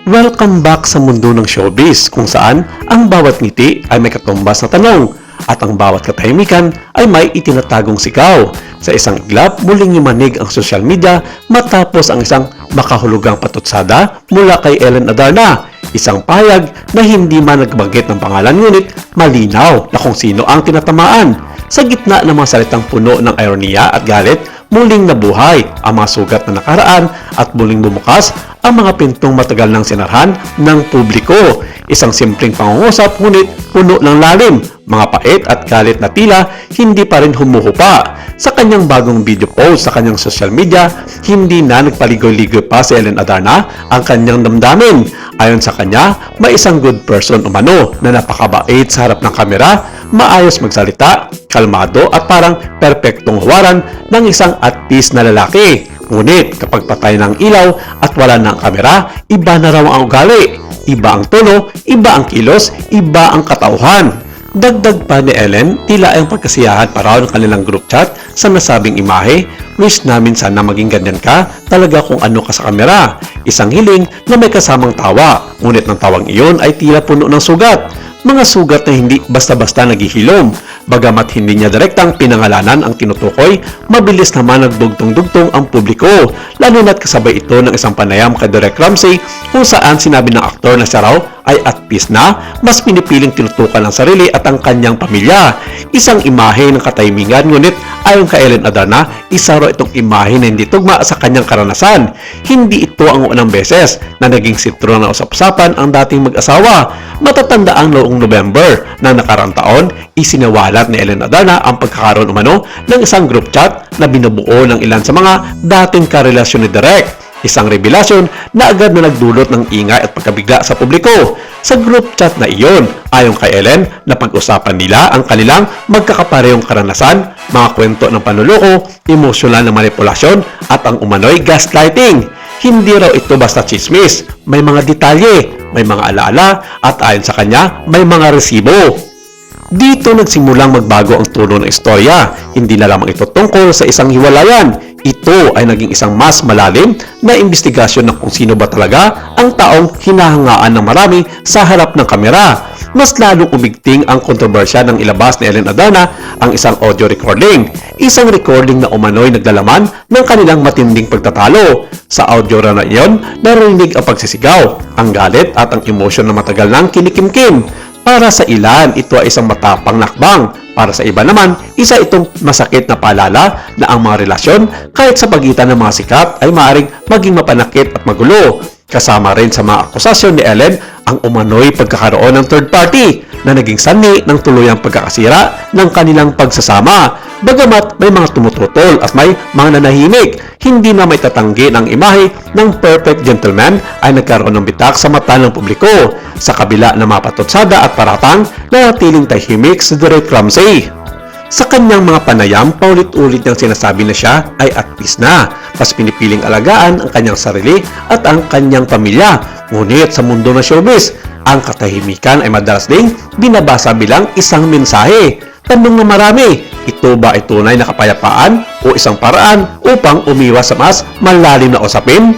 Welcome back sa mundo ng showbiz kung saan ang bawat ngiti ay may katumbas na tanong at ang bawat katahimikan ay may itinatagong sigaw. Sa isang iglap, muling yumanig ang social media matapos ang isang makahulugang patutsada mula kay Ellen Adarna. Isang pahayag na hindi man nagbanggit ng pangalan ngunit malinaw na kung sino ang tinatamaan. Sa gitna ng mga salitang puno ng ironiya at galit, muling nabuhay ang mga sugat na nakaraan at muling bumukas ang mga pintong matagal nang sinarhan ng publiko. Isang simpleng pangungusap ngunit puno ng lalim, mga pait at galit na tila hindi pa rin humuhupa. Sa kanyang bagong video post sa kanyang social media, hindi na nagpaligoy-ligoy pa si Ellen Adarna ang kanyang damdamin. Ayon sa kanya, may isang good person umano na napakabait sa harap ng kamera, maayos magsalita, kalmado at parang perpektong huwaran ng isang at peace na lalaki. Ngunit kapag patay ng ilaw at wala ng kamera, iba na raw ang ugali. Iba ang tono, iba ang kilos, iba ang katauhan. Dagdag pa ni Ellen, tila ay ang pagkasiyahan pa raw ng kanilang group chat sa nasabing imahe. Wish namin sana maging ganyan ka talaga kung ano ka sa kamera. Isang hiling na may kasamang tawa, ngunit ng tawang iyon ay tila puno ng sugat. Mga sugat na hindi basta-basta naghihilom. Bagamat hindi niya direktang pinangalanan ang tinutukoy, mabilis naman nagdugtong-dugtong ang publiko. Lalo na't kasabay ito ng isang panayam kay Direk Ramsey kung saan sinabi ng aktor na siya raw ay at peace na, mas pinipiling tinutukan ang sarili at ang kanyang pamilya. Isang imahe ng katahimikan, ngunit ayon kay Ellen Adarna, isa raw itong imahe na hindi tugma sa kanyang karanasan. Hindi ito ang unang beses na naging sitro na usap-usapan ang dating mag-asawa. Matatanda ang noong November na nakaraang taon, isinawalat ni Ellen Adarna ang pagkakaroon umano ng isang group chat na binubuo ng ilan sa mga dating karelasyon ni Direk. Isang revelasyon na agad na nagdulot ng ingay at pagkabigla sa publiko. Sa group chat na iyon, ayon kay Ellen, na pag-usapan nila ang kanilang magkakaparehong karanasan, mga kwento ng panluloko, emosyonal na manipulasyon at ang umano'y gaslighting. Hindi raw ito basta chismis, may mga detalye, may mga alaala at ayon sa kanya, may mga resibo. Dito nagsimulang magbago ang tono ng istorya. Hindi na lamang ito tungkol sa isang hiwalayan. Ito ay naging isang mas malalim na investigasyon ng kung sino ba talaga ang taong hinahangaan ng marami sa harap ng kamera. Mas lalong umigting ang kontrobersya ng ilabas ni Ellen Adarna ang isang audio recording. Isang recording na umano'y naglalaman ng kanilang matinding pagtatalo. Sa audio na iyon, narinig ang pagsisigaw, ang galit at ang emosyon na matagal nang kinikimkim. Para sa ilan, ito ay isang matapang nakbang. Para sa iba naman, isa itong masakit na paalala na ang mga relasyon kahit sa pagitan ng mga sikat ay maaaring maging mapanakit at magulo. Kasama rin sa mga akusasyon ni Ellen ang umano'y pagkakaroon ng third party na naging sanhi ng tuluyang pagkakasira ng kanilang pagsasama. Bagamat may mga tumututol at may mga nanahimik, hindi na may tatanggi ng imahe ng perfect gentleman ay nagkaroon ng bitak sa mata ng publiko. Sa kabila ng mga patutsada at paratang, nanatiling tahimik si Direk Ramsey. Sa kanyang mga panayam, paulit-ulit niyang sinasabi na siya ay at peace na. Mas pinipiling alagaan ang kanyang sarili at ang kanyang pamilya. Ngunit sa mundo ng showbiz, ang katahimikan ay madalas ding binabasa bilang isang mensahe. Tanong na marami, ito ba ay tunay na kapayapaan o isang paraan upang umiwas sa mas malalim na usapin?